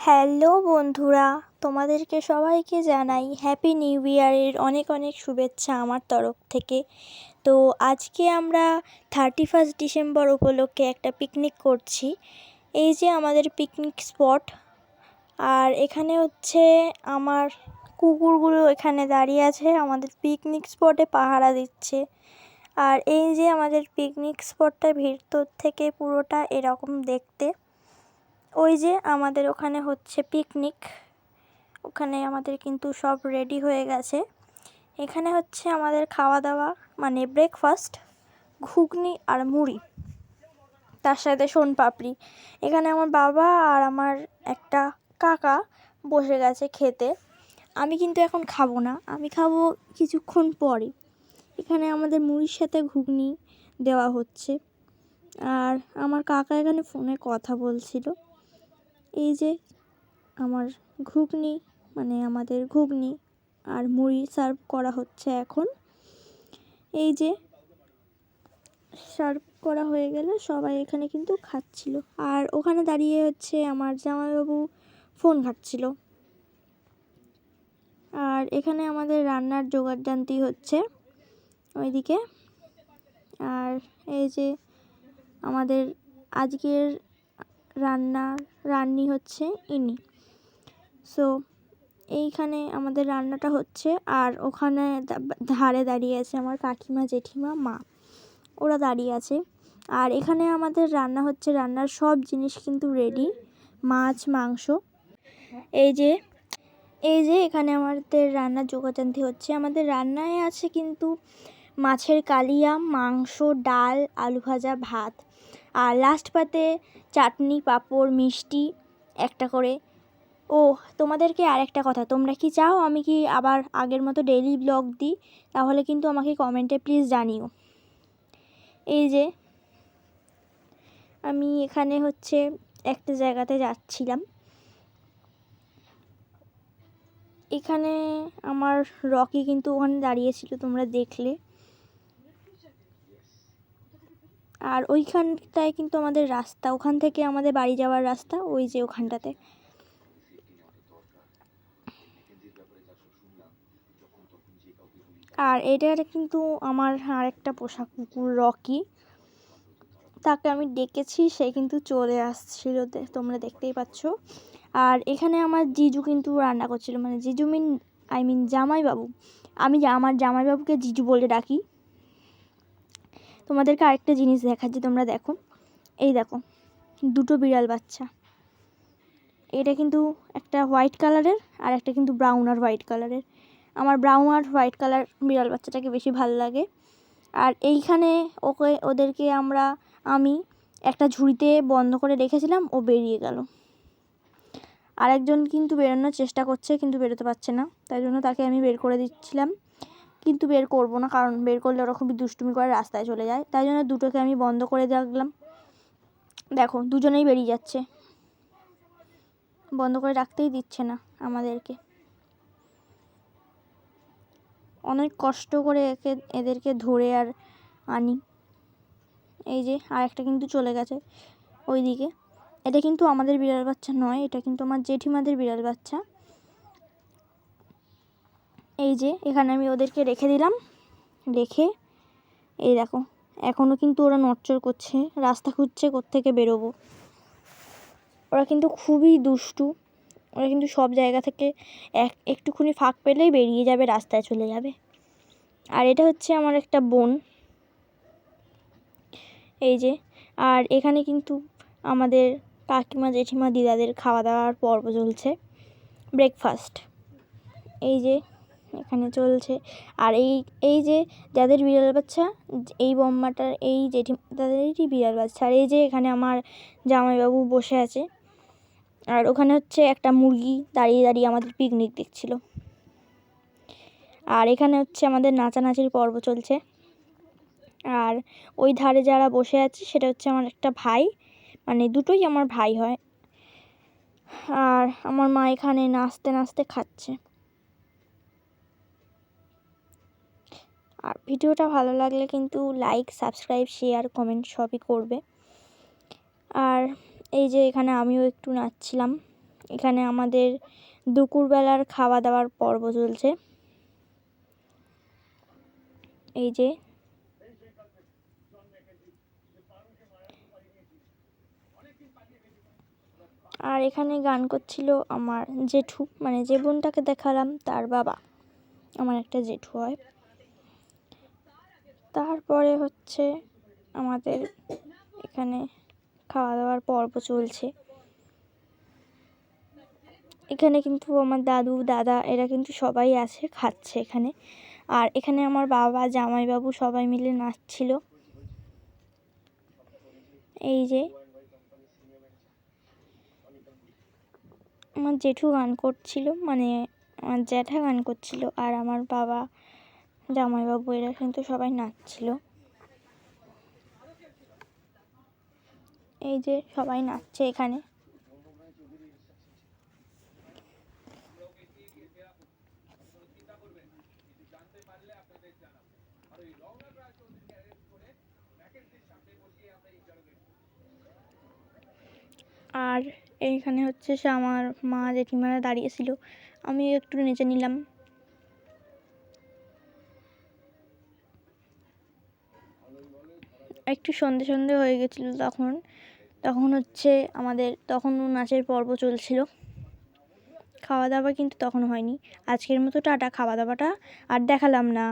Hello বন্ধুরা, তোমাদেরকে সবাইকে জানাই হ্যাপি নিউ ইয়ারের অনেক অনেক শুভেচ্ছা আমার তরফ থেকে। তো আজকে আমরা 31 ডিসেম্বর উপলক্ষে একটা পিকনিক করছি। এই যে আমাদের পিকনিক স্পট, আর এখানে হচ্ছে আমার কুকুরগুলো এখানে দাঁড়িয়ে আছে, আমাদের পিকনিক স্পটে পাহারা দিচ্ছে। আর এই যে আমাদের পিকনিক স্পটটা ভিতর থেকে পুরোটা এরকম দেখতে। ওই যে আমাদের ওখানে হচ্ছে পিকনিক, ওখানে আমাদের কিন্তু সব রেডি হয়ে গেছে। এখানে হচ্ছে আমাদের খাওয়া দাওয়া, মানে ব্রেকফাস্ট, ঘুগনি আর মুড়ি, তার সাথে সোনপাপড়ি। এখানে আমার বাবা আর আমার একটা কাকা বসে গেছে খেতে। আমি কিন্তু এখন খাবো না, আমি খাবো কিছুক্ষণ পরে। এখানে আমাদের মুড়ির সাথে ঘুগনি দেওয়া হচ্ছে, আর আমার কাকা এখানে ফোনে কথা বলছিল। এই যে আমার ঘুগনি, মানে আমাদের ঘুগনি আর মুড়ি সার্ভ করা হচ্ছে এখন। এই যে সার্ভ করা হয়ে গেলে সবাই এখানে কিন্তু খাচ্ছিল, আর ওখানে দাঁড়িয়ে হচ্ছে আমার জামাইবাবু ফোন ঘাঁটছিল। আর এখানে আমাদের রান্নার জোগাড়যন্ত্রী হচ্ছে ওইদিকে। আর এই যে আমাদের আজকের রান্নি হচ্ছে ইনি। সো এইখানে আমাদের রান্নাটা হচ্ছে, আর ওখানে ধারে দাঁড়িয়ে আছে আমার কাকিমা, জেঠিমা, মা, ওরা দাঁড়িয়ে আছে। আর এখানে আমাদের রান্না হচ্ছে, রান্নার সব জিনিস কিন্তু রেডি, মাছ, মাংস। এই যে এখানে আমাদের রান্নার জোগাড়যন্ত্রী হচ্ছে। আমাদের রান্নায় আছে কিন্তু মাছের কালিয়া, মাংস, ডাল, আলু ভাজা, ভাত, আর লাস্ট পাতে চাটনি, পাঁপড়, মিষ্টি একটা করে। ও তোমাদেরকে আর একটা কথা, তোমরা কি চাও আমি কি আবার আগের মতো ডেইলি ব্লগ দিই? তাহলে কিন্তু আমাকে কমেন্টে প্লিজ জানিও। এই যে আমি এখানে হচ্ছে একটা জায়গাতে যাচ্ছিলাম, এখানে আমার রকি কিন্তু ওখানে দাঁড়িয়েছিল, তোমরা দেখলে। আর ওইখানটায় কিন্তু আমাদের রাস্তা, ওখান থেকে আমাদের বাড়ি যাওয়ার রাস্তা, ওই যে ওখানটাতে। আর এটা কিন্তু আমার আরেকটা পোষা কুকুর রকি, তাকে আমি ডেকেছি, সে কিন্তু চলে আসছিল, তোমরা দেখতেই পাচ্ছ। আর এখানে আমার জিজু কিন্তু রান্না করছিল, মানে জিজু আই মিন জামাইবাবু। আমি আমার জামাইবাবুকে জিজু বলে ডাকি। তোমাদেরকে আরেকটা জিনিস দেখাচ্ছি, তোমরা দেখো। এই দেখো, দুটো বিড়াল বাচ্চা। এটা কিন্তু একটা হোয়াইট কালারের, আর একটা কিন্তু ব্রাউন আর হোয়াইট কালারের। আমার ব্রাউন আর হোয়াইট কালার বিড়াল বাচ্চাটাকে বেশি ভালো লাগে। আর এইখানে ওদেরকে আমি একটা ঝুড়িতে বন্ধ করে রেখেছিলাম, ও বেরিয়ে গেল। আরেকজন কিন্তু বেরোনোর চেষ্টা করছে, কিন্তু বেরোতে পারছে না, তাই জন্য তাকে আমি বের করে দিচ্ছিলাম। কিন্তু বের করব না, কারণ বের করলে ওরা খুবই দুষ্টুমি করে রাস্তায় চলে যায়, তাই জন্য দুটোকে আমি বন্ধ করে রাখলাম। দেখো দুজনেই বেরিয়ে যাচ্ছে, বন্ধ করে রাখতেই দিচ্ছে না আমাদেরকে। অনেক কষ্ট করে এদেরকে ধরে আর আনি। এই যে আরেকটা কিন্তু চলে গেছে ওইদিকে। এটা কিন্তু আমাদের বিড়াল বাচ্চা নয়, এটা কিন্তু আমার জেঠিমাদের বিড়াল বাচ্চা। এই যে এখানে আমি ওদেরকে রেখে দিলাম, রেখে এই দেখো এখনও কিন্তু ওরা নড়চড় করছে, রাস্তা খুঁজছে কোত্থেকে বেরোবো। ওরা কিন্তু খুবই দুষ্টু, ওরা কিন্তু সব জায়গা থেকে একটুখানি ফাঁক পেলেই বেরিয়ে যাবে, রাস্তায় চলে যাবে। আর এটা হচ্ছে আমার একটা বোন। এই যে, আর এখানে কিন্তু আমাদের কাকিমা, জেঠিমা, দিদাদের খাওয়া দাওয়ার পর্ব চলছে, ব্রেকফাস্ট। এই যে এখানে চলছে। আর এই যে যাদের বিড়াল বাচ্চা, এই বম্মাটার, এই জেঠিমা তাদেরই বিড়াল বাচ্চা। আর এই যে এখানে আমার জামাইবাবু বসে আছে, আর ওখানে হচ্ছে একটা মুরগি দাঁড়িয়ে দাঁড়িয়ে আমাদের পিকনিক দেখছিল। আর এখানে হচ্ছে আমাদের নাচানাচির পর্ব চলছে। আর ওই ধারে যারা বসে আছে সেটা হচ্ছে আমার একটা ভাই, মানে দুটোই আমার ভাই হয়। আর আমার মা এখানে নাচতে নাচতে খাচ্ছে। আর ভিডিওটা ভালো লাগলে কিন্তু লাইক, সাবস্ক্রাইব, শেয়ার, কমেন্ট সবই করবে। আর এই যে এখানে আমিও একটু নাচছিলাম, এখানে আমাদের দুপুরবেলার খাওয়া দাওয়ার পর্ব চলছে। এই যে আর এখানে গান করছিল আমার জেঠু, মানে যে বোনটাকে দেখালাম তার বাবা, আমার একটা জেঠু হয়। তারপরে হচ্ছে আমাদের এখানে খাওয়া দাওয়ার পর্ব চলছে। এখানে কিন্তু আমার দাদু দাদা এরা কিন্তু সবাই আছে, খাচ্ছে এখানে। আর এখানে আমার বাবা জামাইবাবু সবাই মিলে নাচছিল। এই যে আমার জেঠু গান করছিল, মানে আমার জ্যাঠা গান করছিল, আর আমার বাবা জামাইবাবু এরা কিন্তু সবাই নাচছিল। এই যে সবাই নাচছে এখানে। আর এইখানে হচ্ছে সে আমার মা জেঠিমারা দাঁড়িয়েছিল, আমি একটু নেচে নিলাম। একটু সন্ধে সন্ধে হয়ে গেছিলো তখন হচ্ছে আমাদের তখনও নাচের পর্ব চলছিল। খাওয়া দাওয়া কিন্তু তখন হয়নি। আজকের মতো টাটা, খাওয়া দাওয়াটা আর দেখালাম না।